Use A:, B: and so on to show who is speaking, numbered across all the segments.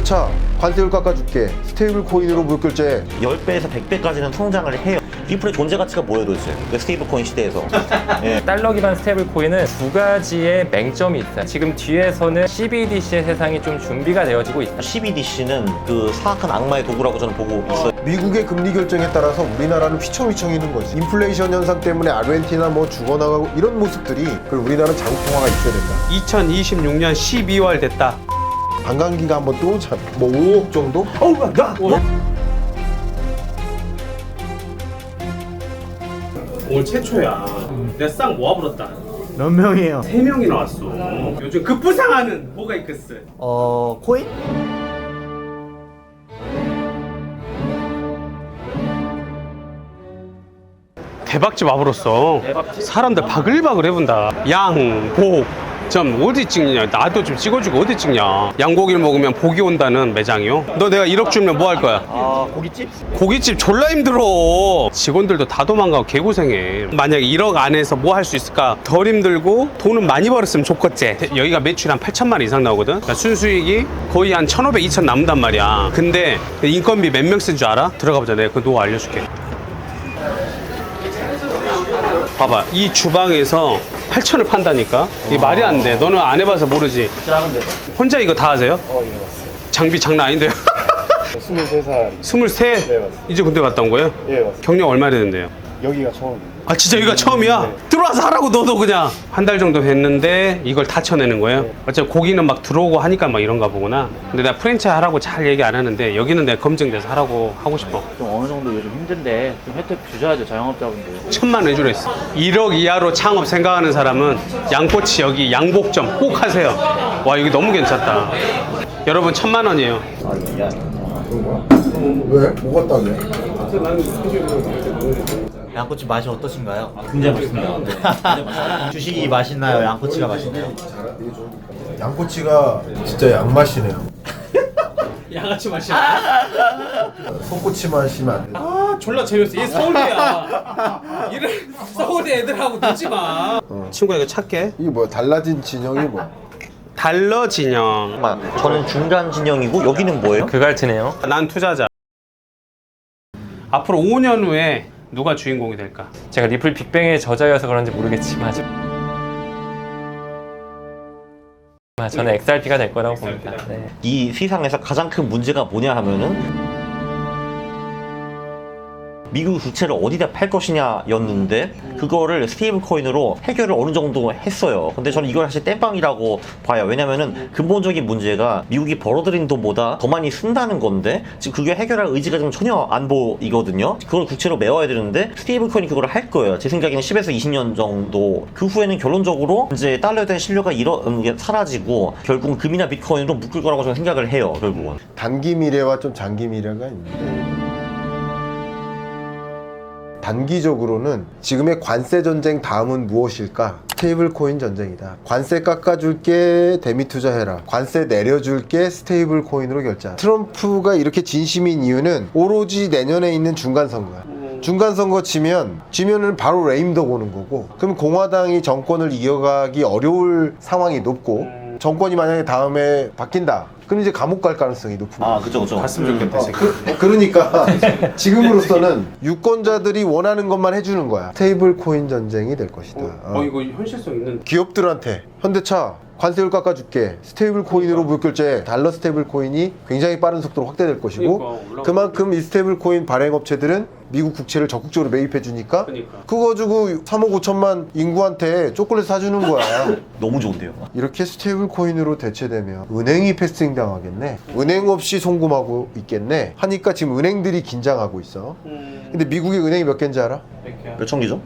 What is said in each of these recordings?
A: 현대차 관세율 깎아줄게, 스테이블 코인으로 무역결제.
B: 10배에서 100배까지는 성장을 해요. 리플의 존재 가치가 뭐예요 도대체? 스테이블 코인 시대에서. 예.
C: 달러 기반 스테이블 코인은 두 가지의 맹점이 있어요. 지금 뒤에서는 CBDC의 세상이 좀 준비가 되어지고 있다.
B: CBDC는 그 사악한 악마의 도구라고 저는 보고 있어요.
A: 미국의 금리 결정에 따라서 우리나라는 휘청휘청이는 거지. 인플레이션 현상 때문에 아르헨티나 뭐 죽어나가고 이런 모습들이, 그걸 우리나라는 장통화가 있어야 된다.
D: 2026년 12월 됐다.
A: 관광기가 한번 또 오잖아. 뭐 5억 정도?
D: 오늘 최초야. 내가 싹 모아버렸다.
E: 몇 명이에요?
D: 3명이 나왔어. 요즘 급부상하는 모가이크스.
E: 코인?
D: 대박집 와버렸어. 사람들 바글바글 해본다. 양복 점 어디 찍냐? 나도 좀 찍어주고 어디 찍냐? 양고기를 먹으면 복이 온다는 매장이요. 너 내가 1억 주면 뭐 할 거야?
E: 고깃집?
D: 고깃집 졸라 힘들어. 직원들도 다 도망가고 개고생해. 만약에 1억 안에서 뭐 할 수 있을까? 덜 힘들고 돈은 많이 벌었으면 좋겠지. 여기가 매출이 한 8천만 원 이상 나오거든. 그러니까 순수익이 거의 한 1,500, 2천 남는단 말이야. 근데 인건비 몇 명 쓴 줄 알아? 들어가 보자. 내가 그 노하우 알려줄게. 봐봐, 이 주방에서 8천을 판다니까? 이게 말이 안 돼. 너는 안 해봐서 모르지. 혼자 이거 다 하세요?
E: 예, 맞습니다.
D: 장비 장난 아닌데요?
E: 23살.
D: 23?
E: 네, 맞습니다.
D: 이제 군대 갔다 온 거예요?
E: 예, 맞습니다.
D: 경력 얼마 됐는데요?
E: 여기가 처음이에요.
D: 아 진짜 여기가 처음이야? 들어와서 하라고 너도 그냥. 한 달 정도 됐는데 이걸 다 쳐내는 거예요? 어차피 고기는 막 들어오고 하니까 막 이런가 보구나. 근데 내가 프랜차이즈 하라고 잘 얘기 안 하는데 여기는 내가 검증돼서 하라고 하고 싶어.
F: 좀 어느 정도 요즘 힘든데 좀 혜택 주셔야죠, 자영업자분들.
D: 1,000만 원 해주려 했어. 1억 이하로 창업 생각하는 사람은 양꼬치 여기 양복점 꼭 하세요. 와 여기 너무 괜찮다. 여러분 1,000만 원이에요.
A: 왜? 뭐가 딱이야?
E: 양꼬치 맛이 어떠신가요?
F: 굉장히 맛있습니다.
E: 주식이 맛있나요? 양꼬치가 맛있나요?
A: 양꼬치가 진짜 양맛이네요.
D: 양아치 맛이야.
A: 소꼬치 마시면 안 돼.
D: 아 졸라 재밌어. 얘 서울대야. 이래 서울대 애들하고 놀지 마. 친구야 이거 찾게.
A: 이게 뭐야? 달라진 진영이 뭐야?
D: 달러 진영.
B: 잠깐만, 저는 중간 진영이고 여기는 뭐예요?
C: 그갈트네요.
D: 난 투자자. 앞으로 5년 후에 누가 주인공이 될까?
C: 제가 리플 빅뱅의 저자여서 그런지 모르겠지만 저는 XRP가 될 거라고 봅니다. 네.
B: 이 세상에서 가장 큰 문제가 뭐냐 하면은 미국 국채를 어디다 팔 것이냐였는데 그거를 스테이블 코인으로 해결을 어느 정도 했어요. 근데 저는 이걸 사실 땜빵이라고 봐요. 왜냐면은 근본적인 문제가 미국이 벌어들인 돈보다 더 많이 쓴다는 건데 지금 그게 해결할 의지가 좀 전혀 안 보이거든요. 그걸 국채로 메워야 되는데 스테이블 코인이 그걸 할 거예요. 제 생각에는 10에서 20년 정도. 그 후에는 결론적으로 이제 달러에 대한 신뢰가 사라지고 결국은 금이나 비트코인으로 묶을 거라고 저는 생각을 해요. 결국은.
A: 단기 미래와 좀 장기 미래가 있는데, 단기적으로는 지금의 관세 전쟁 다음은 무엇일까? 스테이블 코인 전쟁이다. 관세 깎아줄게, 대미 투자해라. 관세 내려줄게, 스테이블 코인으로 결제하라. 트럼프가 이렇게 진심인 이유는 오로지 내년에 있는 중간선거야. 중간선거 지면은 바로 레임덕 오는 거고, 그럼 공화당이 정권을 이어가기 어려울 상황이 높고, 정권이 만약에 다음에 바뀐다, 그럼 이제 감옥 갈 가능성이 높은 거야.
B: 아, 그죠.
D: 갔으면 좋겠다.
A: 그러니까 지금으로서는 유권자들이 원하는 것만 해주는 거야. 스테이블 코인 전쟁이 될 것이다.
D: 이거 현실성 있는.
A: 기업들한테 현대차 관세율 깎아줄게, 스테이블 코인으로 무역결제, 달러 스테이블 코인이 굉장히 빠른 속도로 확대될 것이고,
D: 그러니까,
A: 그만큼 이 스테이블 코인 발행업체들은 미국 국채를 적극적으로 매입해 주니까
D: 그러니까.
A: 그거 가지고 3억 5천만 인구한테 초콜릿 사주는 거야.
B: 너무 좋은데요.
A: 이렇게 스테이블 코인으로 대체되면 은행이 패스팅 당하겠네, 은행 없이 송금하고 있겠네 하니까 지금 은행들이 긴장하고 있어. 근데 미국의 은행이 몇 개인지 알아?
B: 몇 천 개죠?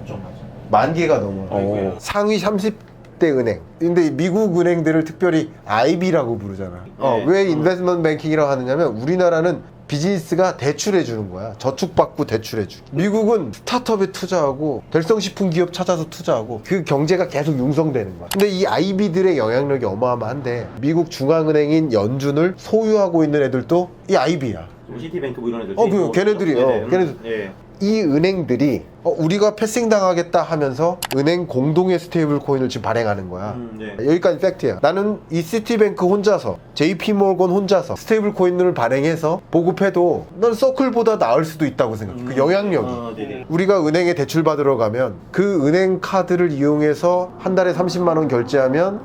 A: 10,000개가 넘어. 상위 30대 은행. 근데 미국 은행들을 특별히 IB라고 부르잖아. 왜 인베스트먼트 뱅킹이라고 하느냐면 우리나라는 비즈니스가 대출해 주는 거야. 저축받고 대출해 주기. 미국은 스타트업에 투자하고 될성식품 기업 찾아서 투자하고 그 경제가 계속 융성되는 거야. 근데 이 IB들의 영향력이 어마어마한데 미국 중앙은행인 연준을 소유하고 있는 애들도 이 IB야.
B: 시티뱅크 뭐 이런 애들.
A: 걔네들이. 걔네들.
B: 예.
A: 이 은행들이 우리가 패싱 당하겠다 하면서 은행 공동의 스테이블 코인을 지금 발행하는 거야. 여기까지 팩트야. 나는 이 시티뱅크 혼자서, JP모건 혼자서 스테이블 코인을 발행해서 보급해도 난 서클보다 나을 수도 있다고 생각해. 그 영향력이. 우리가 은행에 대출 받으러 가면 그 은행 카드를 이용해서 한 달에 30만 원 결제하면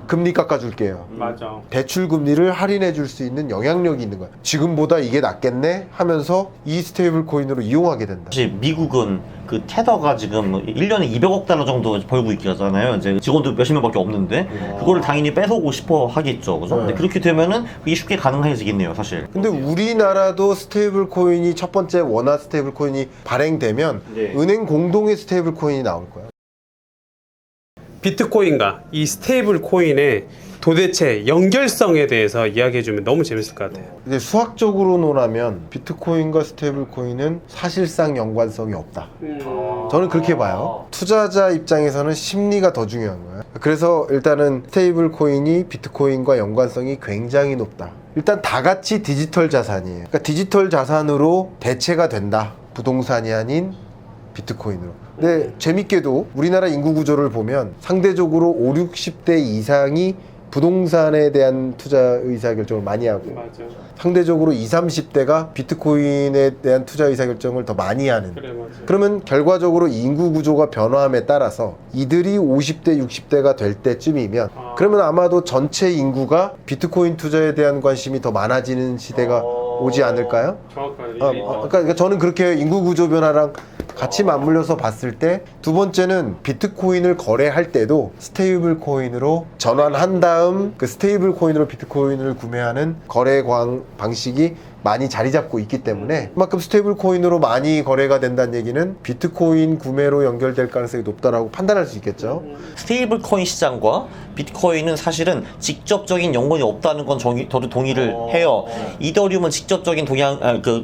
A: 금리 깎아줄게요.
D: 맞아.
A: 대출 금리를 할인해 줄 수 있는 영향력이 있는 거야. 지금보다 이게 낫겠네 하면서 이 스테이블 코인으로 이용하게 된다.
B: 사실 미국은 그 테더가 지금 1년에 200억 달러 정도 벌고 있잖아요. 이제 직원도 몇십 명밖에 없는데 그거를 당연히 뺏어오고 싶어 하겠죠. 그죠? 근데 그렇게 되면은 그게 쉽게 가능해지겠네요, 사실.
A: 근데 우리나라도 스테이블 코인이 첫 번째 원화 스테이블 코인이 발행되면 은행 공동의 스테이블 코인이 나올 거야.
D: 비트코인과 이 스테이블 코인의 도대체 연결성에 대해서 이야기해주면 너무 재밌을 것 같아요.
A: 이제 수학적으로 논하면 비트코인과 스테이블 코인은 사실상 연관성이 없다. 저는 그렇게 봐요. 투자자 입장에서는 심리가 더 중요한 거예요. 그래서 일단은 스테이블 코인이 비트코인과 연관성이 굉장히 높다. 일단 다 같이 디지털 자산이에요. 그러니까 디지털 자산으로 대체가 된다. 부동산이 아닌 비트코인으로. 근데 재밌게도 우리나라 인구 구조를 보면 상대적으로 5, 60대 이상이 부동산에 대한 투자 의사결정을 많이 하고
D: 맞아.
A: 상대적으로 20, 30대가 비트코인에 대한 투자 의사결정을 더 많이 하는.
D: 그래, 맞아.
A: 그러면 결과적으로 인구 구조가 변화함에 따라서 이들이 50대, 60대가 될 때쯤이면 그러면 아마도 전체 인구가 비트코인 투자에 대한 관심이 더 많아지는 시대가 오지 않을까요?
D: 정확하게.
A: 그러니까 저는 그렇게 인구 구조 변화랑 같이 맞물려서 봤을 때 두 번째는 비트코인을 거래할 때도 스테이블 코인으로 전환한 다음 그 스테이블 코인으로 비트코인을 구매하는 거래 방식이 많이 자리 잡고 있기 때문에 그만큼 스테이블 코인으로 많이 거래가 된다는 얘기는 비트코인 구매로 연결될 가능성이 높다라고 판단할 수 있겠죠.
B: 스테이블 코인 시장과 비트코인은 사실은 직접적인 연관이 없다는 건 저도 동의를 해요. 이더리움은 직접적인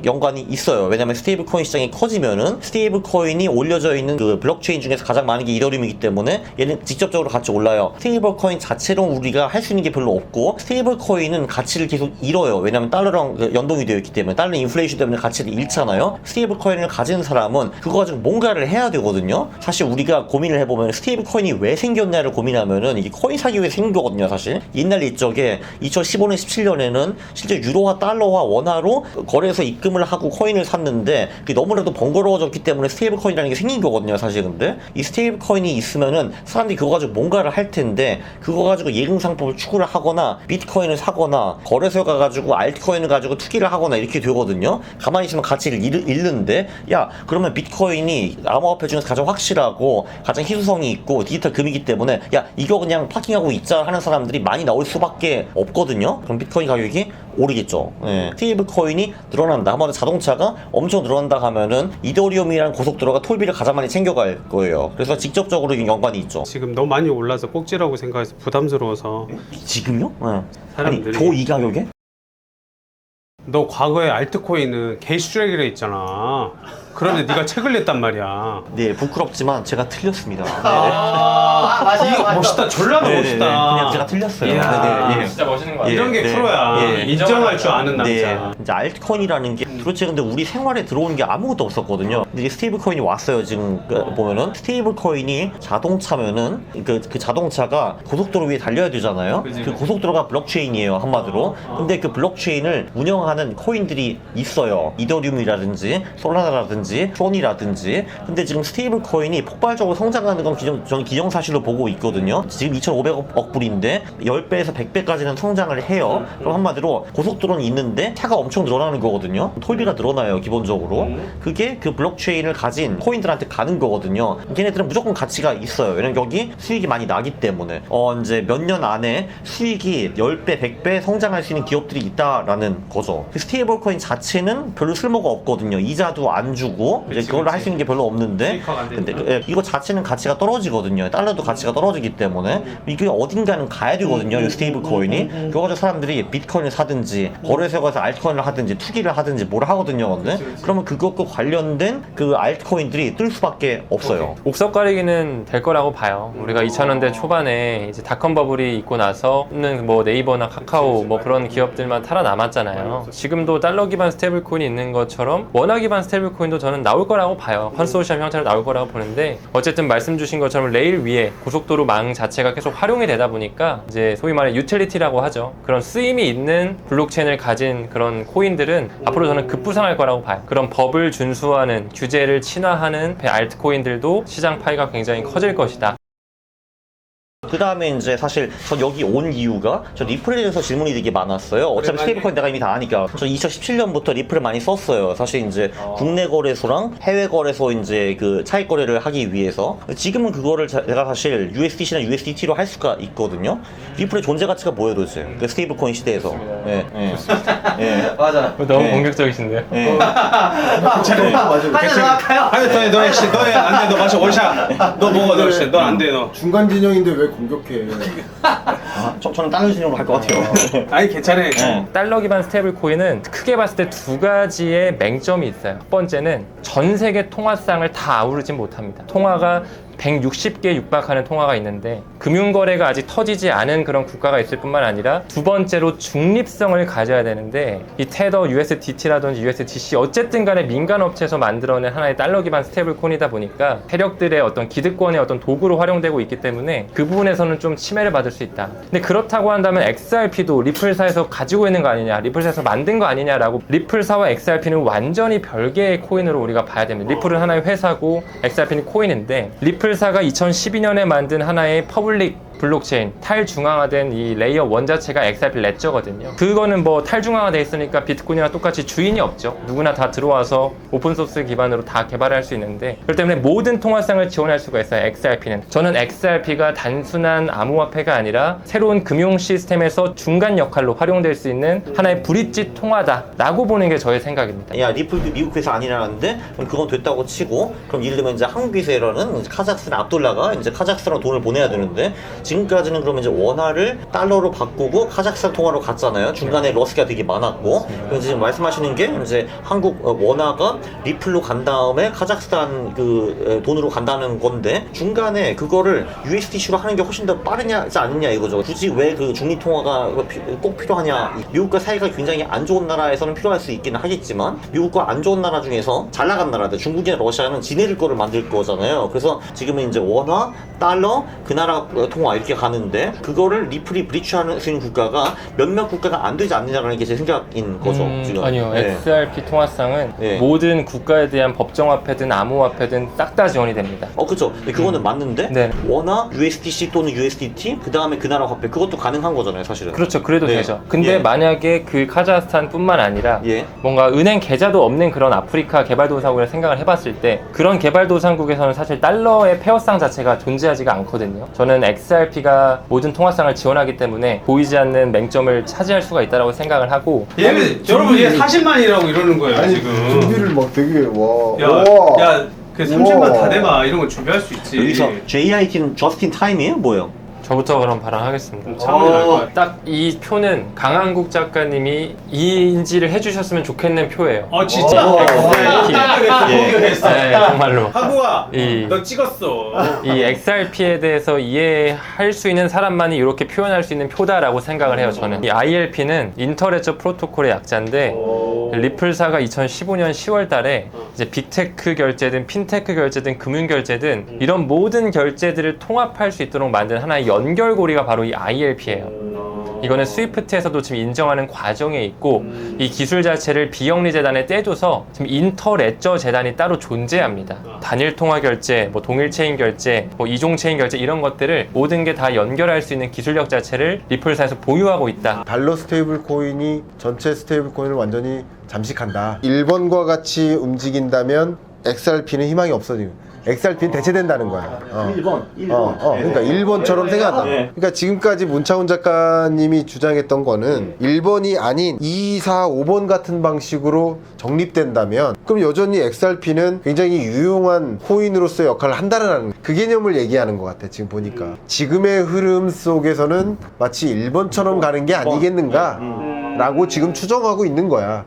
B: 연관이 있어요. 왜냐면 스테이블 코인 시장이 커지면은 스테이블 코인이 올려져 있는 그 블록체인 중에서 가장 많은 게 이더리움이기 때문에 얘는 직접적으로 같이 올라요. 스테이블 코인 자체로 우리가 할 수 있는 게 별로 없고 스테이블 코인은 가치를 계속 잃어요. 왜냐면 달러랑 연동이 되어 있기 때문에 달러 인플레이션 때문에 가치를 잃잖아요. 스테이블 코인을 가진 사람은 그거 가지고 뭔가를 해야 되거든요. 사실 우리가 고민을 해보면 스테이블 코인이 왜 생겼냐를 고민하면은 이게 코인 사기 위해 생긴 거거든요. 사실 옛날 이쪽에 2015년 17년에는 실제 유로와 달러와 원화로 거래해서 입금을 하고 코인을 샀는데 그게 너무나도 번거로워졌기 때문에 스테이블 코인이라는 게 생긴 거거든요. 사실 근데 이 스테이블 코인이 있으면은 사람들이 그거 가지고 뭔가를 할 텐데 그거 가지고 예금 상품을 추구를 하거나 비트코인을 사거나 거래소에 가가지고 알트코인을 가지고 투기를 하거나 이렇게 되거든요. 가만히 있으면 가치를 잃는데 야 그러면 비트코인이 암호화폐 중에서 가장 확실하고 가장 희소성이 있고 디지털 금이기 때문에 야 이거 그냥 파킹하고 있자 하는 사람들이 많이 나올 수밖에 없거든요. 그럼 비트코인 가격이 오르겠죠. 스테이블 코인이 늘어난다. 한마디로 자동차가 엄청 늘어난다 하면은 이더리움이라는 고속도로가 톨비를 가장 많이 챙겨갈 거예요. 그래서 직접적으로 연관이 있죠.
D: 지금 너무 많이 올라서 꼭지라고 생각해서 부담스러워서.
B: 지금요? 아니
D: 사람들이-
B: 겨우 이 가격에?
D: 너 과거에 알트코인은 개쓰레기라 했잖아. 그런데 네가 책을 냈단 말이야.
B: 네 부끄럽지만 제가 틀렸습니다.
D: 이거 멋있다. 졸라
B: 네네네.
D: 멋있다.
B: 그냥 제가 틀렸어요.
D: 이야.
B: 네네.
C: 진짜 멋있는 거 같아요.
D: 이런 게 프로야. 인정할 줄 아는 남자.
B: 네. 이제 알트코인이라는 게 도대체 근데 우리 생활에 들어오는 게 아무것도 없었거든요. 근데 이제 스테이블 코인이 왔어요. 지금 보면은 스테이블 코인이 자동차면은 그 자동차가 고속도로 위에 달려야 되잖아요. 그 고속도로가 블록체인이에요. 한마디로. 근데 그 블록체인을 운영하는 코인들이 있어요. 이더리움이라든지 솔라나라든지 트론이라든지. 근데 지금 스테이블 코인이 폭발적으로 성장하는 건 저는 기정사실로 보고 있거든요. 지금 2,500억 불인데 10배에서 100배까지는 성장을 해요. 그럼 한마디로 고속도로는 있는데 차가 엄청 늘어나는 거거든요. 톨비가 늘어나요. 기본적으로. 그게 그 블록체인을 가진 코인들한테 가는 거거든요. 걔네들은 무조건 가치가 있어요. 왜냐면 여기 수익이 많이 나기 때문에 이제 몇 년 안에 수익이 10배, 100배 성장할 수 있는 기업들이 있다라는 거죠. 그 스테이블 코인 자체는 별로 쓸모가 없거든요. 이자도 안 주고 이제 그걸로 할 수 있는 게 별로 없는데 근데 이거 자체는 가치가 떨어지거든요. 달러도 가치가 떨어지기 때문에 이게 어딘가는 가야 되거든요. 이 스테이블 코인이. 그거 가지고 사람들이 비트코인을 사든지 거래소에 가서 알트코인을 하든지 투기를 하든지 뭘 하거든요. 근데 그러면 그것과 관련된 그 알트코인들이 뜰 수밖에 없어요.
C: 옥석가리기는 될 거라고 봐요. 우리가 2000년대 초반에 이제 닷컴 버블이 있고 나서는 뭐 네이버나 카카오 뭐 그런 기업들만 살아남았잖아요. 지금도 달러 기반 스테이블 코인이 있는 것처럼 원화 기반 스테이블 코인도 저는 저는 나올 거라고 봐요. 컨소시엄 형태로 나올 거라고 보는데 어쨌든 말씀 주신 것처럼 레일 위에 고속도로 망 자체가 계속 활용이 되다 보니까 이제 소위 말해 유틸리티라고 하죠. 그런 쓰임이 있는 블록체인을 가진 그런 코인들은 앞으로 저는 급부상할 거라고 봐요. 그런 법을 준수하는 규제를 친화하는 알트코인들도 시장 파이가 굉장히 커질 것이다.
B: 그 다음에 이제 사실 전 여기 온 이유가 저 리플에 대해서 질문이 되게 많았어요. 어차피 스테이블코인 내가 이미 다 아니까. 저 2017년부터 리플을 많이 썼어요. 사실 이제 국내 거래소랑 해외 거래소 이제 그 차익 거래를 하기 위해서. 지금은 그거를 내가 사실 USDC나 USDT로 할 수가 있거든요. 리플의 존재 가치가 뭐예요 도대체? 그 스테이블코인 시대에서. 예, 예. 예.
E: 맞아.
C: 너무
B: 네.
C: 공격적이신데요?
B: 예.
D: 아니 너 역시 너의 안돼 너 마셔 원샷 너 먹어 너 진짜 너 안돼 너.
A: 중간 진영인데 왜 공격해?
B: 저는 다른 진영으로 갈 것 같아요.
D: 아니 괜찮아.
B: 예.
C: 달러 기반 스테이블 코인은 크게 봤을 때 두 가지의 맹점이 있어요. 첫 번째는 전 세계 통화상을 다 아우르진 못합니다. 통화가 160개 육박하는 통화가 있는데 금융거래가 아직 터지지 않은 그런 국가가 있을 뿐만 아니라 두 번째로 중립성을 가져야 되는데 이 테더 USDT라든지 USDC 어쨌든 간에 민간 업체에서 만들어낸 하나의 달러 기반 스테이블 코인이다 보니까 세력들의 어떤 기득권의 어떤 도구로 활용되고 있기 때문에 그 부분에서는 좀 침해를 받을 수 있다. 근데 그렇다고 한다면 XRP도 리플사에서 가지고 있는 거 아니냐, 리플사에서 만든 거 아니냐라고 리플사와 XRP는 완전히 별개의 코인으로 우리가 봐야 됩니다. 리플은 하나의 회사고 XRP는 코인인데 리플사가 2012년에 만든 하나의 퍼블릭 블록체인, 탈중앙화된 이 레이어 1 자체가 XRP 레저거든요. 그거는 뭐 탈중앙화돼 있으니까 비트코인이랑 똑같이 주인이 없죠. 누구나 다 들어와서 오픈소스 기반으로 다 개발할 수 있는데 그렇기 때문에 모든 통화상을 지원할 수가 있어요. XRP는. 저는 XRP가 단순한 암호화폐가 아니라 새로운 금융 시스템에서 중간 역할로 활용될 수 있는 하나의 브릿지 통화다 라고 보는 게 저의 생각입니다.
B: 야 리플도 미국 회사 아니라는데 그럼 그건 됐다고 치고 그럼 예를 들면 이제 한국에서 일하는 카자흐스탄 압둘라가 이제 카자흐스탄으로 돈을 보내야 되는데 지금까지는 그러면 이제 원화를 달러로 바꾸고 카자흐스탄 통화로 갔잖아요. 중간에 러스가 되게 많았고 이제 지금 말씀하시는 게 이제 한국 원화가 리플로 간 다음에 카자흐스탄 그 돈으로 간다는 건데 중간에 그거를 USDC로 하는 게 훨씬 더 빠르냐지 않느냐 이거죠. 굳이 왜 그 중립 통화가 꼭 필요하냐? 미국과 사이가 굉장히 안 좋은 나라에서는 필요할 수 있기는 하겠지만 미국과 안 좋은 나라 중에서 잘 나간 나라들 중국이나 러시아는 지네들 거를 만들 거잖아요. 그래서 지금은 이제 원화, 달러, 그 나라 통화 이렇게 가는데 그거를 리플이 브리치하는 수 있는 국가가 몇몇 국가가 안 되지 않느냐라는 게 제 생각인 거죠. 지금.
C: 아니요.
B: 네.
C: XRP 통화상은
B: 네.
C: 모든 국가에 대한 법정화폐든 암호화폐든 싹 다 지원이 됩니다.
B: 그쵸. 그거는 맞는데
C: 네.
B: 원화, USDC 또는 USDT 그 다음에 그 나라 화폐 그것도 가능한 거잖아요, 사실은.
C: 그렇죠. 그래도
B: 네.
C: 되죠. 근데
B: 예.
C: 만약에 그 카자흐스탄뿐만 아니라
B: 예.
C: 뭔가 은행 계좌도 없는 그런 아프리카 개발도상국을 생각을 해봤을 때 그런 개발도상국에서는 사실 달러의 페어상 자체가 존재하지가 않거든요. 저는 XRP가 모든 통화상을 지원하기 때문에 보이지 않는 맹점을 차지할 수가 있다고 생각을 하고
D: 얘는 여러분 얘 40만이라고 이러는 거예요
A: 아니
D: 지금.
A: 준비를 막 되게 와.
D: 야그 30만
A: 우와.
D: 다 돼가 이런 거 준비할 수 있지.
B: 여기서 JIT는 저스틴 타임이에요? 뭐예요?
C: 저부터 그럼 발언하겠습니다.
D: 차원이 날 거야.
C: 딱 이 표는 강한국 작가님이 이 인지를 해주셨으면 좋겠는 표예요.
D: 진짜. 공격했어.
C: 네, 정말로.
D: 하구아,
C: 이-
D: 너 찍었어.
C: 이 XRP에 대해서 이해할 수 있는 사람만이 이렇게 표현할 수 있는 표다라고 생각을 해요, 저는. 이 ILP는 인터레저 프로토콜의 약자인데, 리플사가 2015년 10월 달에 이제 빅테크 결제든 핀테크 결제든 금융 결제든 이런 모든 결제들을 통합할 수 있도록 만든 하나의 연결고리가 바로 이 ILP예요. 이거는 스위프트에서도 지금 인정하는 과정에 있고 이 기술 자체를 비영리 재단에 떼줘서 지금 인터레저 재단이 따로 존재합니다. 단일 통화 결제, 뭐 동일 체인 결제, 뭐 이종 체인 결제 이런 것들을 모든 게 다 연결할 수 있는 기술력 자체를 리플사에서 보유하고 있다.
A: 달러 스테이블 코인이 전체 스테이블 코인을 완전히 잠식한다. 1번과 같이 움직인다면 XRP는 희망이 없어지고 XRP는 대체된다는 거야.
B: 1번.
A: 그러니까 1번처럼 생각한다. 그러니까 지금까지 문창훈 작가님이 주장했던 거는 1번이 아닌 2, 4, 5번 같은 방식으로 정립된다면 그럼 여전히 XRP는 굉장히 유용한 코인으로서의 역할을 한다는 그 개념을 얘기하는 것 같아. 지금 보니까 지금의 흐름 속에서는 마치 1번처럼 가는 게 아니겠는가 라고 지금 추정하고 있는 거야.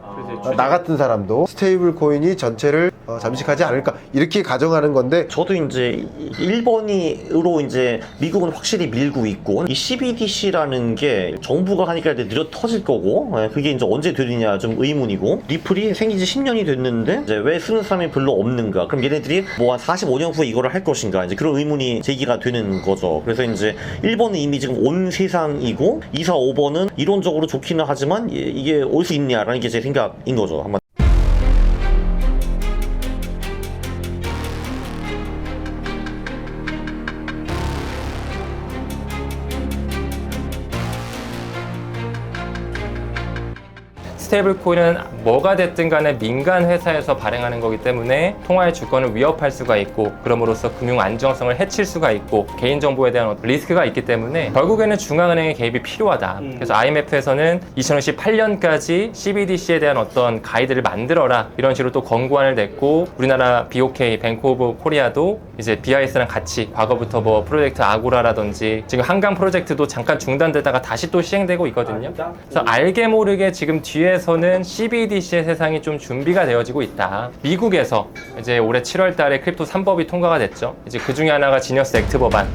A: 나 같은 사람도 스테이블 코인이 전체를 잠식하지 않을까 이렇게 가정하는 건데
B: 저도 이제 1번으로 이제 미국은 확실히 밀고 있고 이 CBDC라는 게 정부가 하니까 이제 느려 터질 거고 그게 이제 언제 되느냐 좀 의문이고 리플이 생긴 지 10년이 됐는데 이제 왜 쓰는 사람이 별로 없는가 그럼 얘네들이 뭐 한 45년 후에 이거를 할 것인가 이제 그런 의문이 제기가 되는 거죠. 그래서 이제 1번은 이미 지금 온 세상이고 2, 4, 5번은 이론적으로 좋기는 하지만 이게 올 수 있냐라는 게 제 생각인 거죠. 한번
C: 스테이블 코인은 뭐가 됐든 간에 민간 회사에서 발행하는 거기 때문에 통화의 주권을 위협할 수가 있고 그럼으로써 금융 안정성을 해칠 수가 있고 개인정보에 대한 리스크가 있기 때문에 결국에는 중앙은행의 개입이 필요하다. 그래서 IMF에서는 2018년까지 CBDC에 대한 어떤 가이드를 만들어라 이런 식으로 또 권고안을 냈고 우리나라 BOK, 뱅크 오브 코리아도 이제 BIS랑 같이 과거부터 뭐 프로젝트 아고라라든지 지금 한강 프로젝트도 잠깐 중단되다가 다시 또 시행되고 있거든요. 그래서 알게 모르게 지금 뒤에서는 CBDC의 세상이 좀 준비가 되어지고 있다. 미국에서 이제 올해 7월 달에 크립토 3법이 통과가 됐죠. 이제 그 중에 하나가 지니어스 액트 법안.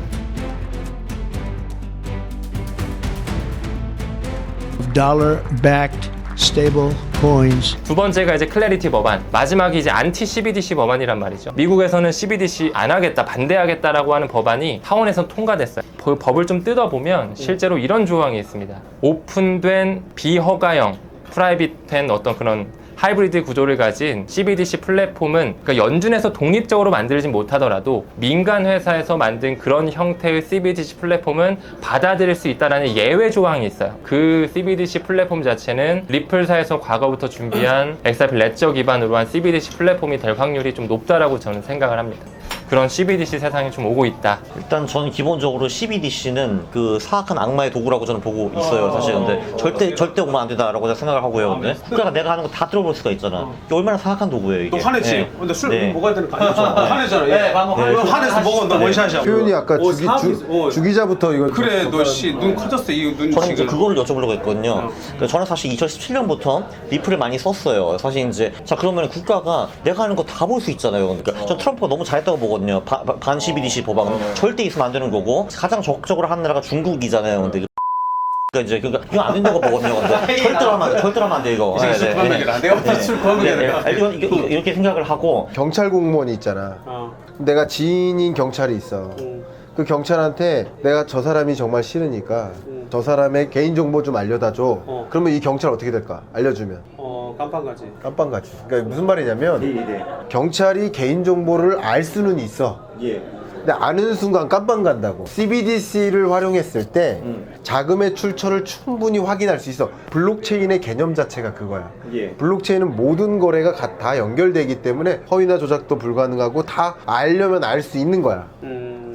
G: dollar-backed stable coins.
C: 두 번째가 이제 클래리티 법안. 마지막이 이제 안티 CBDC 법안이란 말이죠. 미국에서는 CBDC 안 하겠다, 반대하겠다라고 하는 법안이 하원에서 통과됐어요. 그 법을 좀 뜯어보면 실제로 이런 조항이 있습니다. 오픈된 비허가형 프라이빗된 어떤 그런 하이브리드 구조를 가진 CBDC 플랫폼은 그러니까 연준에서 독립적으로 만들지 못하더라도 민간 회사에서 만든 그런 형태의 CBDC 플랫폼은 받아들일 수 있다는 예외 조항이 있어요. 그 CBDC 플랫폼 자체는 리플사에서 과거부터 준비한 XRP 레저 기반으로 한 CBDC 플랫폼이 될 확률이 좀 높다라고 저는 생각을 합니다. 그런 CBDC 세상이 좀 오고 있다.
B: 일단 저는 기본적으로 CBDC는 그 사악한 악마의 도구라고 저는 보고 있어요. 사실 근데 절대 오면 안 된다라고 생각을 하고요. 근데 국가가 내가 하는 거 다 들어볼 수가 있잖아. 이게 얼마나 사악한 도구예요 이게.
D: 너 화냈지?
B: 네.
D: 근데 술
B: 네.
D: 먹어야 되는 거 아니었어? 화내잖아. 네, 방금 화내서 먹었는데 원샷이야.
A: 표현이 아까 주기자부터 이거
D: 그래, 너 씨 눈 커졌어. 이 눈
B: 저는 이제
D: 지금.
B: 그거를 여쭤보려고 했거든요. 그러니까 저는 사실 2017년부터 리플을 많이 썼어요. 사실 이제 자 그러면 국가가 내가 하는 거 다 볼 수 있잖아요. 그러니까 전 트럼프가 너무 잘했다고 보거든요. 반 CBDC 법안 절대 있으면 안 되는 거고 가장 적극적으로 하는 나라가 중국이잖아요. 근데 이제 그러니까 이거 안 된다고 보거든요. 근데 절대로 하면 안 돼 이거.
D: 이제 술 그만 먹이라. 내가 술 그만 먹이라.
B: 이렇게 생각을 하고
A: 경찰 공무원이 있잖아. 내가 지인인 경찰이 있어. 그 경찰한테 내가 저 사람이 정말 싫으니까 저 사람의 개인정보 좀 알려다 줘. 그러면 이 경찰 어떻게 될까? 알려주면
D: 깜빵 가지.
A: 깜빵 가지. 그러니까 무슨 말이냐면 경찰이 개인정보를 알 수는 있어. 근데 아는 순간 깜빵 간다고. CBDC를 활용했을 때 자금의 출처를 충분히 확인할 수 있어. 블록체인의 개념 자체가 그거야. 블록체인은 모든 거래가 다 연결되기 때문에 허위나 조작도 불가능하고 다 알려면 알 수 있는 거야.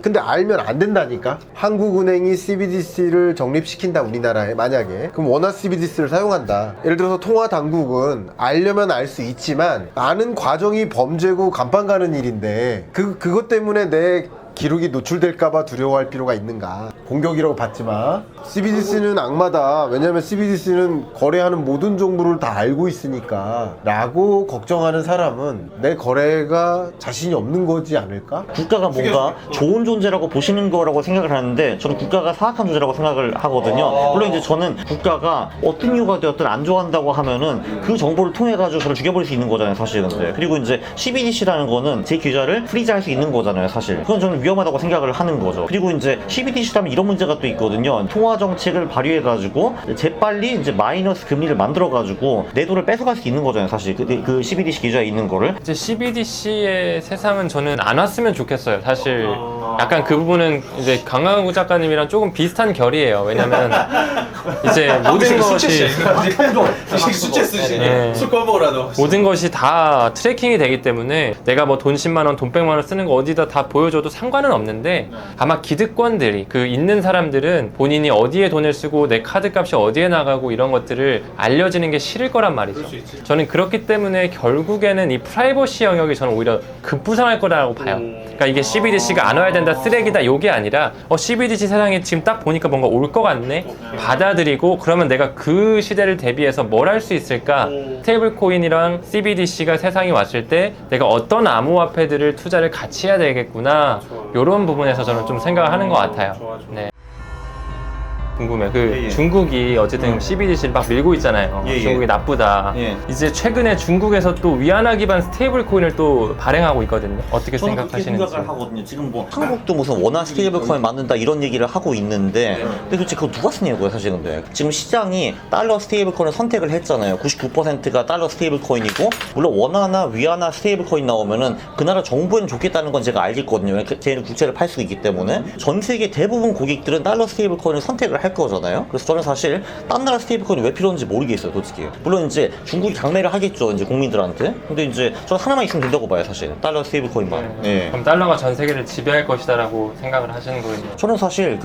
A: 근데 알면 안 된다니까. 한국은행이 CBDC를 적립시킨다 우리나라에 만약에 그럼 원화 CBDC를 사용한다. 예를 들어서 통화당국은 알려면 알 수 있지만 아는 과정이 범죄고 감방 가는 일인데 그것 때문에 내 기록이 노출될까봐 두려워할 필요가 있는가. 공격이라고 받지 마. CBDC는 악마다. 왜냐면 CBDC는 거래하는 모든 정보를 다 알고 있으니까 라고 걱정하는 사람은 내 거래가 자신이 없는 거지 않을까?
B: 국가가 뭔가 좋은 존재라고 보시는 거라고 생각을 하는데 저는 국가가 사악한 존재라고 생각을 하거든요. 물론 이제 저는 국가가 어떤 이유가 되었든 안 좋아한다고 하면은 그 정보를 통해 가지고 저를 죽여버릴 수 있는 거잖아요 사실. 근데 그리고 이제 CBDC라는 거는 제 계좌를 프리즈할 수 있는 거잖아요 사실. 그건 저는 위험하다고 생각을 하는 거죠. 그리고 이제 CBDC라면 이런 문제가 또 있거든요. 통화 정책을 발휘해가지고 재빨리 이제 마이너스 금리를 만들어가지고 내 돈을 뺏어갈 수 있는 거잖아요 사실. 그 CBDC 계좌에 있는 거를.
C: 이제 CBDC의 세상은 저는 안 왔으면 좋겠어요. 사실 약간 그 부분은 이제 강강구 작가님이랑 조금 비슷한 결이에요. 왜냐면 이제 모든 것이
D: 수채 쓰지.
C: 네.
D: 술 꺼먹으라도.
C: 모든 것이 다 트래킹이 되기 때문에 내가 뭐 돈 10만 원, 돈 100만 원 쓰는 거 어디다 다 보여줘도 상관 상관은 없는데 아마 기득권들이 그 있는 사람들은 본인이 어디에 돈을 쓰고 내 카드 값이 어디에 나가고 이런 것들을 알려지는 게 싫을 거란 말이죠. 저는 그렇기 때문에 결국에는 이 프라이버시 영역이 저는 오히려 급부상할 거라고 봐요. 그러니까 이게 CBDC가 안 와야 된다, 쓰레기다 요게 아니라 CBDC 세상에 지금 딱 보니까 뭔가 올 것 같네? 받아들이고 그러면 내가 그 시대를 대비해서 뭘 할 수 있을까? 스테이블 코인이랑 CBDC가 세상에 왔을 때 내가 어떤 암호화폐들을 투자를 같이 해야 되겠구나 이런 부분에서 저는 좀 생각을 하는 것 같아요. 네. 궁금해.
B: 예.
C: 중국이 어쨌든 CBDC를 막 밀고 있잖아요.
B: 예.
C: 중국이 나쁘다.
B: 예.
C: 이제 최근에 중국에서 또 위안화 기반 스테이블 코인을 또 발행하고 있거든요. 어떻게
B: 저는 그렇게
C: 생각하시는지.
B: 생각을 하거든요. 지금 뭐 한국도 무슨 원화 스테이블 코인 만든다 이런 얘기를 하고 있는데 근데 도대체 그거 누가 쓰냐고요 사실. 근데 지금 시장이 달러 스테이블 코인을 선택을 했잖아요. 99%가 달러 스테이블 코인이고 물론 원화나 위안화 스테이블 코인 나오면은 그 나라 정부에는 좋겠다는 건 제가 알겠거든요. 걔는 국채를 팔 수 있기 때문에 전 세계 대부분 고객들은 달러 스테이블 코인을 선택을 할 거잖아요. 그래서 저는 사실 딴 나라 스테이블 코인이 왜 필요한지 모르겠어요, 솔직히. 물론 이제 중국이 강매를 하겠죠, 이제 국민들한테. 근데 이제 저는 하나만 있으면 된다고 봐요, 사실. 달러 스테이블 코인만. 예.
C: 그럼 달러가 전 세계를 지배할 것이다라고 생각을 하시는 거예요.
B: 저는 사실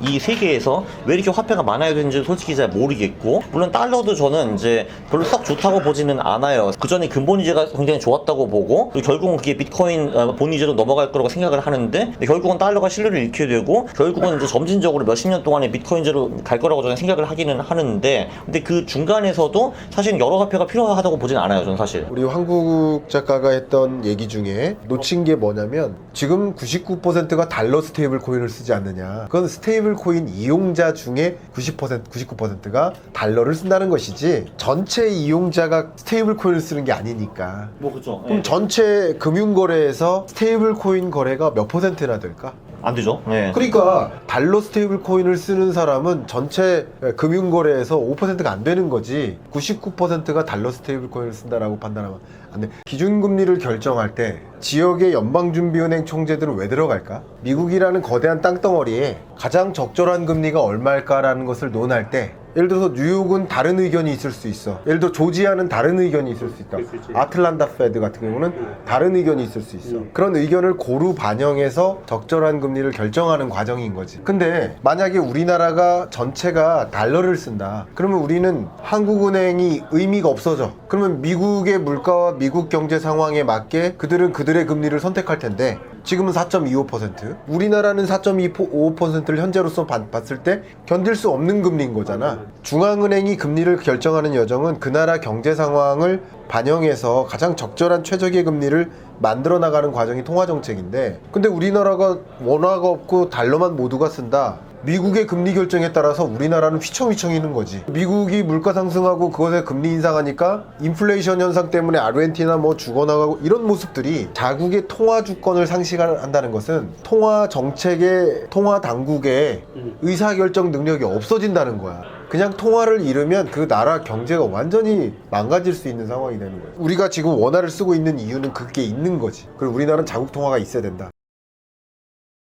B: 이 세계에서 왜 이렇게 화폐가 많아야 되는지 솔직히 잘 모르겠고, 물론 달러도 저는 이제 별로 썩 좋다고 보지는 않아요. 그 전에 근본이제가 굉장히 좋았다고 보고, 그리고 결국은 그게 비트코인 본이제로 넘어갈 거라고 생각을 하는데, 결국은 달러가 신뢰를 잃게 되고, 결국은 이제 점진적으로 몇십 년 동안에 비트코인제로 갈 거라고 저는 생각을 하기는 하는데, 근데 그 중간에서도 사실 여러 화폐가 필요하다고 보진 않아요, 저는 사실.
A: 우리 황국 작가가 했던 얘기 중에 놓친 게 뭐냐면 지금 99%가 달러 스테이블 코인을 쓰지 않느냐. 그건 스테이블 코인 이용자 중에 99%가 달러를 쓴다는 것이지 전체 이용자가 스테이블 코인을 쓰는 게 아니니까.
B: 뭐 그죠.
A: 그럼 전체 금융거래에서 스테이블 코인 거래가 몇 %나 될까?
B: 안 되죠. 네.
A: 그러니까 달러 스테이블 코인을 쓰는 사람은 전체 금융거래에서 5%가 안 되는 거지 99%가 달러 스테이블 코인을 쓴다라고 판단하면 안 돼. 기준금리를 결정할 때 지역의 연방준비은행 총재들은 왜 들어갈까? 미국이라는 거대한 땅덩어리에 가장 적절한 금리가 얼마일까라는 것을 논할 때 예를 들어서 뉴욕은 다른 의견이 있을 수 있어. 예를 들어 조지아는 다른 의견이 있을 수 있다. 아틀란타 페드 같은 경우는 다른 의견이 있을 수 있어. 그런 의견을 고루 반영해서 적절한 금리를 결정하는 과정인 거지. 근데 만약에 우리나라가 전체가 달러를 쓴다. 그러면 우리는 한국은행이 의미가 없어져. 그러면 미국의 물가와 미국 경제 상황에 맞게 그들은 그들의 금리를 선택할 텐데 지금은 4.25%, 우리나라는 4.25%를 현재로서 봤을 때 견딜 수 없는 금리인 거잖아. 중앙은행이 금리를 결정하는 여정은 그 나라 경제 상황을 반영해서 가장 적절한 최적의 금리를 만들어 나가는 과정이 통화정책인데, 근데 우리나라가 원화가 없고 달러만 모두가 쓴다. 미국의 금리 결정에 따라서 우리나라는 휘청휘청이는 거지. 미국이 물가 상승하고 그것에 금리 인상하니까 인플레이션 현상 때문에 아르헨티나 뭐 죽어나가고 이런 모습들이 자국의 통화 주권을 상실한다는 것은 통화 정책의 통화 당국의 의사결정 능력이 없어진다는 거야. 그냥 통화를 잃으면 그 나라 경제가 완전히 망가질 수 있는 상황이 되는 거야. 우리가 지금 원화를 쓰고 있는 이유는 그게 있는 거지. 그리고 우리나라는 자국 통화가 있어야 된다.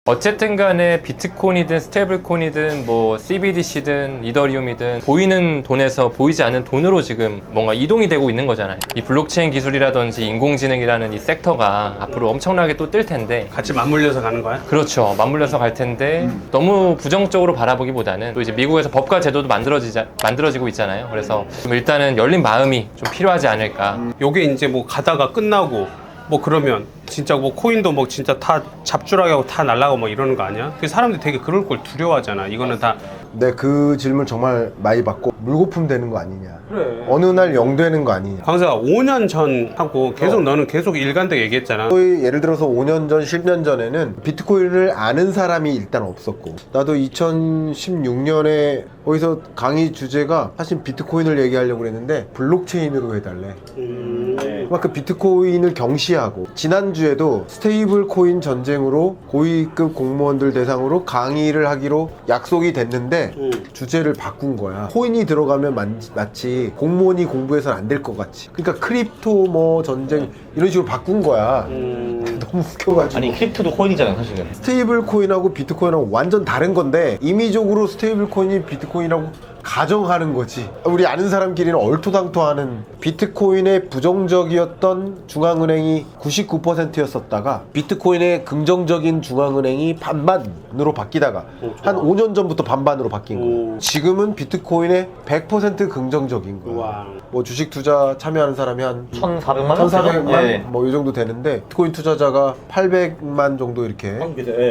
C: 어쨌든 간에 비트코인이든 스테이블코인이든 뭐 CBDC든 이더리움이든 보이는 돈에서 보이지 않는 돈으로 지금 뭔가 이동이 되고 있는 거잖아요. 이 블록체인 기술이라든지 인공지능이라는 이 섹터가 앞으로 엄청나게 또 뜰 텐데,
D: 같이 맞물려서 가는 거야?
C: 그렇죠. 맞물려서 갈 텐데 너무 부정적으로 바라보기보다는 또 이제 미국에서 법과 제도도 만들어지고 있잖아요. 그래서 좀 일단은 열린 마음이 좀 필요하지 않을까.
D: 요게 이제 뭐 가다가 끝나고 뭐 그러면 진짜 뭐 코인도 뭐 진짜 다 잡주라게 하고 다 날라가고 뭐 이러는 거 아니야? 그 사람들이 되게 그럴 걸 두려워하잖아. 이거는 다
A: 네, 그 질문 정말 많이 받고 물거품 되는 거 아니냐.
D: 그래.
A: 어느 날 0 되는 거 아니냐.
D: 광수가 5년 전 하고 계속 너는 계속 일관되게 얘기했잖아.
A: 소위 예를 들어서 5년 전, 10년 전에는 비트코인을 아는 사람이 일단 없었고, 나도 2016년에 어디서 강의 주제가 사실 비트코인을 얘기하려고 그랬는데 블록체인으로 해달래. 막 그 비트코인을 경시하고, 지난주에도 스테이블 코인 전쟁으로 고위급 공무원들 대상으로 강의를 하기로 약속이 됐는데 주제를 바꾼 거야. 코인이 들어가면 마치 공무원이 공부해서는 안 될 것 같이. 그러니까 크립토 뭐 전쟁 이런 식으로 바꾼 거야. 너무 웃겨가지고.
B: 아니 크립토도 코인이잖아요, 사실은.
A: 스테이블 코인하고 비트코인하고 완전 다른 건데 임의적으로 스테이블 코인이 비트코인이라고 가정하는 거지. 우리 아는 사람끼리는 얼토당토하는. 비트코인의 부정적이었던 중앙은행이 99%였었다가 비트코인의 긍정적인 중앙은행이 반반으로 바뀌다가 한 5년 전부터 반반으로 바뀐 거야. 지금은 비트코인의 100% 긍정적인 거야.
D: 우와.
A: 뭐 주식 투자 참여하는 사람이 한
B: 1,400만 원?
A: 1,400만
B: 예.
A: 뭐 이 정도 되는데 비트코인 투자자가 800만 정도 이렇게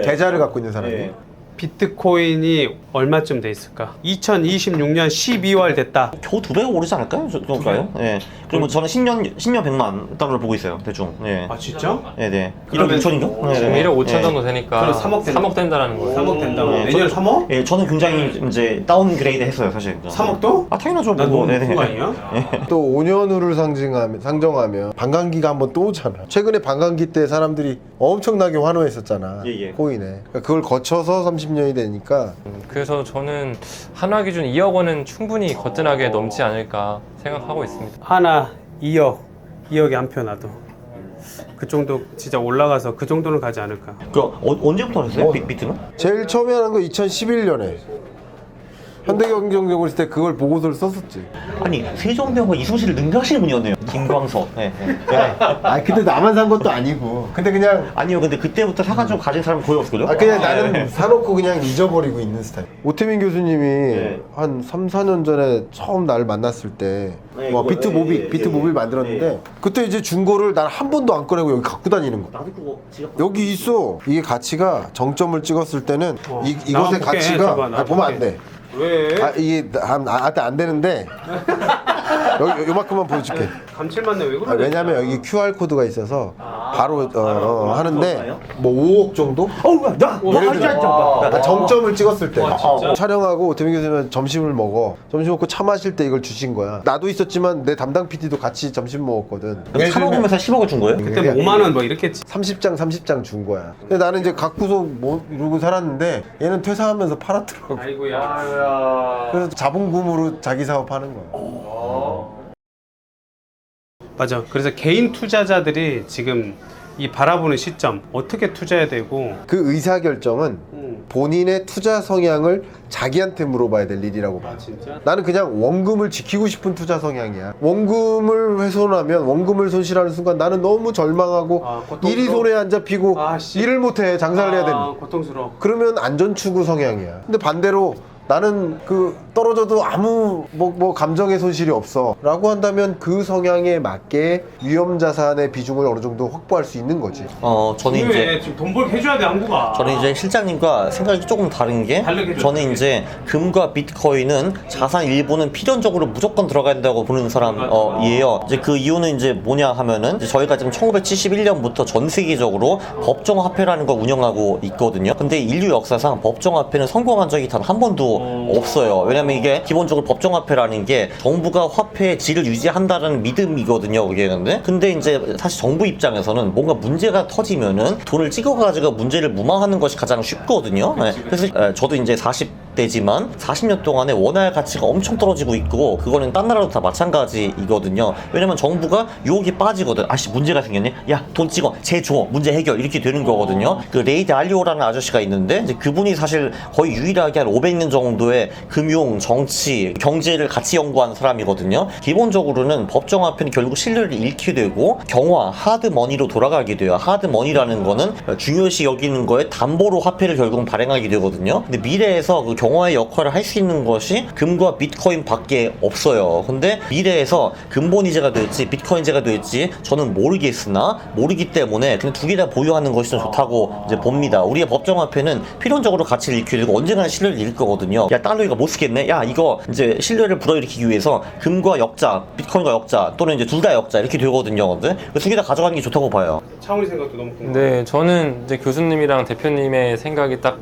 A: 계좌를 갖고 있는 사람이.
D: 비트코인이 얼마쯤 돼 있을까? 2026년 12월 됐다.
B: 겨우 2배가 오르지 않을까요? 그럴까요? 예. 그리고 저는 10년 100만 달러를 보고 있어요. 대충. 예.
D: 아 진짜?
B: 네, 네. 1억
D: 그러면
B: 6천인가?
C: 지금 1억 5천 정도 되니까
D: 그럼 3억 된다.
C: 3억 된다는 거예요.
D: 3억 된다고.
B: 네.
D: 내년 3억?
B: 예, 저는 굉장히 이제 다운그레이드 했어요, 사실.
D: 3억도?
B: 아, 당연하죠.
D: 난
B: 뭐.
D: 너무
B: 네네.
D: 큰 거 아니야?
A: 또 5년 후를 상정하면 반감기가 한번 또 오잖아. 최근에 반감기 때 사람들이 엄청나게 환호했었잖아.
B: 예, 예.
A: 코인에. 그러니까 그걸 거쳐서 30년이 되니까
C: 그래서 저는 한화 기준 2억 원은 충분히 거뜬하게 넘지 않을까 생각하고 있습니다.
D: 하나 2억에 한 표 놔도 그 정도 진짜 올라가서 그 정도는 가지 않을까.
B: 언제부터 했어요? 비트는?
A: 제일 처음에 하는 거 2011년에 현대경제정보를 쓸 때 그걸 보고서를 썼었지.
B: 아니, 세종대왕과 이순신을 능가하시는 분이었네요. 김광석. 네, 네.
A: 아 근데 나만 산 것도 아니고. 근데 그냥
B: 아니요, 근데 그때부터 사가지고 가진 사람은 거의 없거든요.
A: 그냥 나는 사놓고 그냥 잊어버리고 있는 스타일. 오태민 교수님이
B: 네.
A: 한 3, 4년 전에 처음 날 만났을 때
B: 네,
A: 뭐
B: 그거,
A: 비트모빌,
B: 예,
A: 비트모빌
B: 예,
A: 만들었는데
B: 예.
A: 그때 이제 중고를 난 한 번도 안 꺼내고 여기 갖고 다니는 거야.
B: 나도 그거 지갑.
A: 여기 있어. 이게 가치가 정점을 찍었을 때는 이것의
D: 나만 볼게.
A: 가치가
D: 줘봐, 나
A: 보면 안
D: 볼게.
A: 돼.
D: 왜?
A: 이게 안 되는데 여기 요만큼만 보여줄게.
D: 감칠맛네 왜 그러냐?
A: 왜냐면 여기 QR 코드가 있어서 바로 하는데 뭐 5억 정도? 예를 들어 정점을 찍었을 때 촬영하고 오태민 교수님은 점심을 먹어. 점심 먹고 차 마실 때 이걸 주신 거야. 나도 있었지만 내 담당 PD도 같이 점심 먹었거든.
B: 그럼 3억이면서 10억을 준 거예요?
D: 그때 뭐 5만 원 뭐 이렇게 했지.
A: 30장 준 거야. 근데 나는 이제 갖고서 뭐 이러고 살았는데 얘는 퇴사하면서 팔았더라고.
D: 아이고야.
A: 그래서 자본금으로 자기 사업하는 거야.
D: 맞아. 그래서 개인 투자자들이 지금 이 바라보는 시점 어떻게 투자해야 되고
A: 그 의사결정은 본인의 투자 성향을 자기한테 물어봐야 될 일이라고 봐.
D: 진짜?
A: 나는 그냥 원금을 지키고 싶은 투자 성향이야. 원금을 훼손하면 원금을 손실하는 순간 나는 너무 절망하고
D: 고통스러워.
A: 일이 손에 안 잡히고
D: 씨.
A: 일을 못해. 장사를 해야 되는.
D: 고통스러워.
A: 그러면 안전추구 성향이야. 근데 반대로 나는 떨어져도 아무 뭐 감정의 손실이 없어 라고 한다면 그 성향에 맞게 위험자산의 비중을 어느 정도 확보할 수 있는 거지.
B: 저는 이제
D: 지금 돈 벌게 해줘야 돼 한국아.
B: 저는 이제 실장님과 생각이 조금 다른 게
D: 다르게
B: 저는 이제 금과 비트코인은 자산 일부는 필연적으로 무조건 들어가야 된다고 보는 사람이에요. 이제 그 이유는 이제 뭐냐 하면은 이제 저희가 지금 1971년부터 전 세계적으로 법정화폐라는 걸 운영하고 있거든요. 근데 인류 역사상 법정화폐는 성공한 적이 단 한 번도 없어요. 왜냐면 이게 기본적으로 법정화폐라는 게 정부가 화폐의 질을 유지한다는 믿음이거든요. 그게 근데 이제 사실 정부 입장에서는 뭔가 문제가 터지면은 돈을 찍어가지고 문제를 무마하는 것이 가장 쉽거든요. 네. 그래서 저도 이제 40대지만 40년 동안에 원화의 가치가 엄청 떨어지고 있고 그거는 딴 나라도 다 마찬가지이거든요. 왜냐면 정부가 유혹이 빠지거든. 아씨 문제가 생겼네. 야 돈 찍어. 쟤 줘. 문제 해결. 이렇게 되는 거거든요. 그 레이 달리오라는 아저씨가 있는데 이제 그분이 사실 거의 유일하게 한 500년 정도의 금융, 정치, 경제를 같이 연구한 사람이거든요. 기본적으로는 법정화폐는 결국 신뢰를 잃게 되고 경화, 하드머니로 돌아가게 돼요. 하드머니라는 거는 중요시 여기는 거에 담보로 화폐를 결국은 발행하게 되거든요. 근데 미래에서 그 경화의 역할을 할 수 있는 것이 금과 비트코인 밖에 없어요. 근데 미래에서 근본이제가 될지 비트코인제가 될지 저는 모르기 때문에 그냥 두 개 다 보유하는 것이 좀 좋다고 이제 봅니다. 우리의 법정화폐는 필연적으로 가치를 잃게 되고 언젠가는 신뢰를 잃을 거거든요. 야 달러가 못 쓰겠네. 야 이거 이제 신뢰를 불어일으키기 위해서 금과 역자, 비트코인과 역자 또는 이제 둘 다 역자 이렇게 되거든요. 근데 두 개 다 가져가는 게 좋다고 봐요.
D: 창훈이 생각도 너무 궁금해.
C: 네, 저는 이제 교수님이랑 대표님의 생각이 딱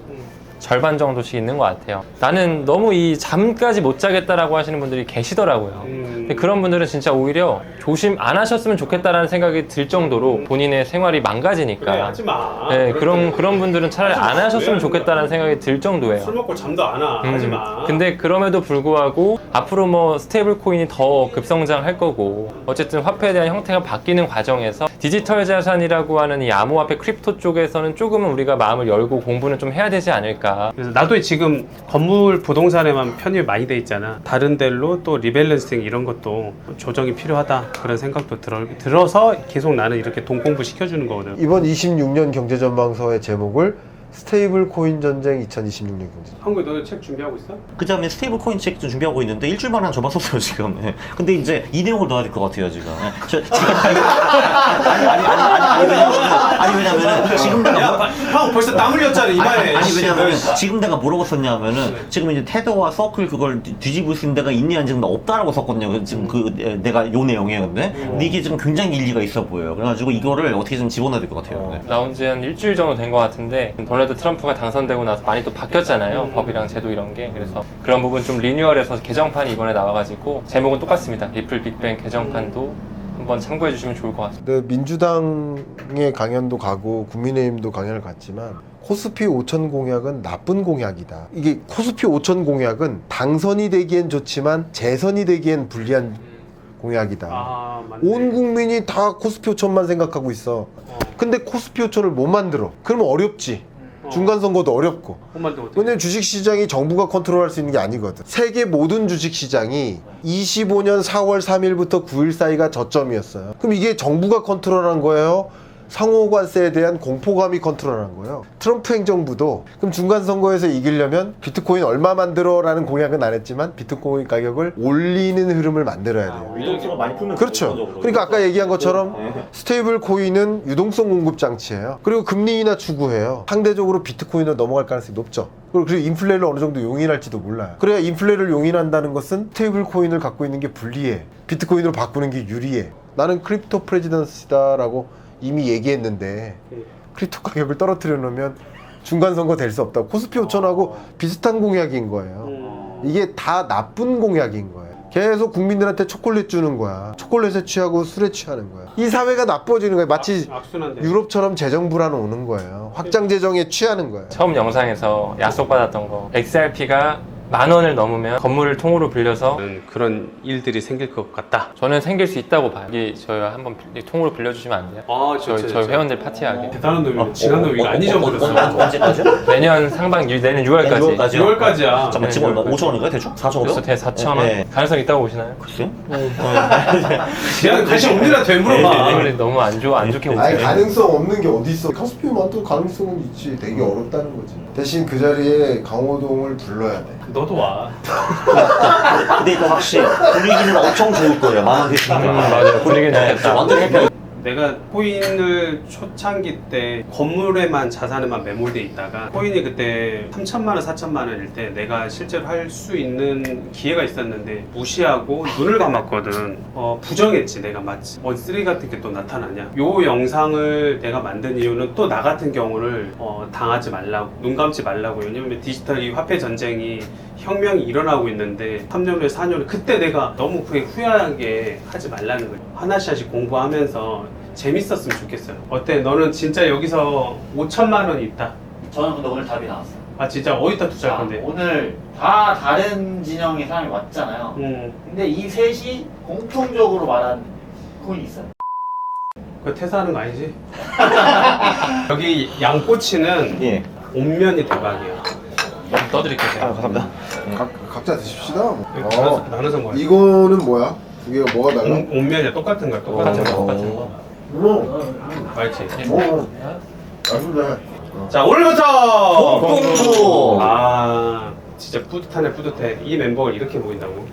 C: 절반 정도씩 있는 것 같아요. 나는 너무 이 잠까지 못 자겠다라고 하시는 분들이 계시더라고요. 근데 그런 분들은 진짜 오히려 조심 안 하셨으면 좋겠다라는 생각이 들 정도로 본인의 생활이 망가지니까.
D: 그래 하지 마.
C: 네, 그런 분들은 차라리 안 하셨으면 좋겠다라는 생각이 들 정도예요.
D: 술 먹고 잠도 안 와. 하지 마.
C: 근데 그럼에도 불구하고 앞으로 뭐 스테이블 코인이 더 급성장할 거고 어쨌든 화폐에 대한 형태가 바뀌는 과정에서 디지털 자산이라고 하는 이 암호화폐 크립토 쪽에서는 조금은 우리가 마음을 열고 공부는 좀 해야 되지 않을까.
D: 그래서 나도 지금 건물 부동산에만 편입이 많이 돼 있잖아. 다른 데로 또 리밸런싱 이런 것도 조정이 필요하다 그런 생각도 들어서 계속 나는 이렇게 돈 공부 시켜주는 거거든.
A: 이번 26년 경제전망서의 제목을 스테이블 코인 전쟁 2026년 경제.
D: 한국에 너는 책 준비하고 있어?
B: 그 다음에 스테이블 코인 책 좀 준비하고 있는데 일주일만 한 저만 썼어요 지금. 예. 근데 이제 이 내용을 넣어야 될 것 같아요 지금. 예. 아니 왜냐면은 지금 내가
D: 형 벌써 땀 흘렸잖아 이마에.
B: 아니 왜냐면 지금 내가 뭐라고 썼냐면은 지금 이제 테더와 서클 그걸 뒤집을 수 있는 데가 있냐 지금 없다라고 썼거든요. 지금 그 내가 요 내용에 근데 이게 지금 굉장히 일리가 있어 보여요. 그래가지고 이거를 어떻게 좀 집어넣어야 될 것 같아요. 네.
C: 나온 지 한 일주일 정도 된 것 같은데 도널드 트럼프가 당선되고 나서 많이 또 바뀌었잖아요. 법이랑 제도 이런 게. 그래서 그런 부분 좀 리뉴얼해서 개정판이 이번에 나와가지고 제목은 똑같습니다. 리플 빅뱅 개정판도 한번 참고해 주시면 좋을 것 같습니다.
A: 근데 민주당의 강연도 가고 국민의힘도 강연을 갔지만 코스피 5천 공약은 나쁜 공약이다. 이게 코스피 5천 공약은 당선이 되기엔 좋지만 재선이 되기엔 불리한 공약이다.
D: 아 맞네.
A: 온 국민이 다 코스피 5천만 생각하고 있어. 근데 코스피 5천을 못 만들어. 그러면 어렵지. 중간 선거도 어렵고. 왜냐면 주식시장이 정부가 컨트롤할 수 있는 게 아니거든. 세계 모든 주식시장이 25년 4월 3일부터 9일 사이가 저점이었어요. 그럼 이게 정부가 컨트롤한 거예요? 상호관세에 대한 공포감이 컨트롤한 거예요. 트럼프 행정부도 그럼 중간 선거에서 이기려면 비트코인 얼마 만들어 라는 공약은 안 했지만 비트코인 가격을 올리는 흐름을 만들어야 돼요.
B: 유동성을 많이 풀면
A: 그렇죠. 그러니까 아까 얘기한 것처럼 스테이블 코인은 유동성 공급 장치예요. 그리고 금리 인하 추구해요. 상대적으로 비트코인으로 넘어갈 가능성이 높죠. 그리고 인플레를 어느 정도 용인할지도 몰라요. 그래야 인플레를 용인한다는 것은 스테이블 코인을 갖고 있는 게 불리해. 비트코인으로 바꾸는 게 유리해. 나는 크립토 프레지던시다라고 이미 얘기했는데 크립토 가격을 떨어뜨려 놓으면 중간 선거 될 수 없다고. 코스피 5천하고 비슷한 공약인 거예요. 이게 다 나쁜 공약인 거예요. 계속 국민들한테 초콜릿 주는 거야. 초콜릿에 취하고 술에 취하는 거야. 이 사회가 나빠지는 거예요. 마치
D: 악순환돼.
A: 유럽처럼 재정 불안 오는 거예요. 확장 재정에 취하는 거예요.
C: 처음 영상에서 약속받았던 거 XRP가 10,000원을 넘으면 건물을 통으로 빌려서
D: 그런 일들이 생길 것 같다.
C: 저는 생길 수 있다고 봐요. 이 저희 한번 통으로 빌려주시면 안 돼요?
D: 아
C: 저희 회원들 파티하게.
D: 대단한 놈이네. 지난 놈이 안 잊어버렸어.
B: 언제까지요?
C: 내년 상반기 내년 6월까지.
D: 6월까지야.
B: 잠깐만 지금 5천원인가요 대충? 4천원?
C: 그래서 대 4,000원.
B: 네.
C: 가능성 있다고 보시나요?
B: 글쎄요?
D: 그냥 다시 옵니다. 돼 물어봐.
C: 오늘 너무 안 좋게
A: 아니
C: 보세요.
A: 가능성 없는 게 어디 있어? 코스피만 또 가능성은 있지. 되게 어렵다는 거지. 대신 그 자리에 강호동을 불러야 돼.
D: 너도 와.
B: 근데 이거 확실히 분위기는 엄청 좋을 거예요. 만원 계시니까.
C: 맞아요. 분위기는 좋겠다.
B: 완전 해피.
D: 내가 코인을 초창기 때 건물에만 자산에만 매몰돼 있다가 코인이 그때 3천만 원, 4천만 원일 때 내가 실제로 할 수 있는 기회가 있었는데 무시하고 눈을 감았거든. 부정했지 내가 마치 쓰레기 같은 게 또 나타나냐. 요 영상을 내가 만든 이유는 또 나 같은 경우를 당하지 말라고, 눈 감지 말라고. 왜냐면 디지털 이 화폐 전쟁이 혁명이 일어나고 있는데 3년 후에 4년 후에 그때 내가 너무 그게 후회하게 하지 말라는 거예요. 하나씩 공부하면서 재밌었으면 좋겠어요. 어때? 너는 진짜 여기서 5천만 원이 있다.
E: 저는 근데 오늘 답이 나왔어요.
D: 아 진짜 어디다 투자할 건데?
E: 오늘 다 다른 진영의 사람이 왔잖아요. 근데 이 셋이 공통적으로 말한 코인이 있어요.
D: 그거 퇴사하는 거 아니지? 여기 양꼬치는
B: 예.
D: 온면이 대박이야.
C: 떠드릴게요. 제가.
B: 감사합니다.
A: 각자 드십시다. 뭐.
D: 나눠서 먹어야 돼.
A: 이거는 뭐야? 두 개가 뭐가 달라?
D: 온면이야. 똑같은 거야. 똑같은 거.
C: 똑같은 거.
D: 알지?
A: 맛있네.
D: 자 오늘부터
B: 뽕뽕!
D: 아 진짜 뿌듯하네 뿌듯해. 이 멤버가 이렇게 보인다고?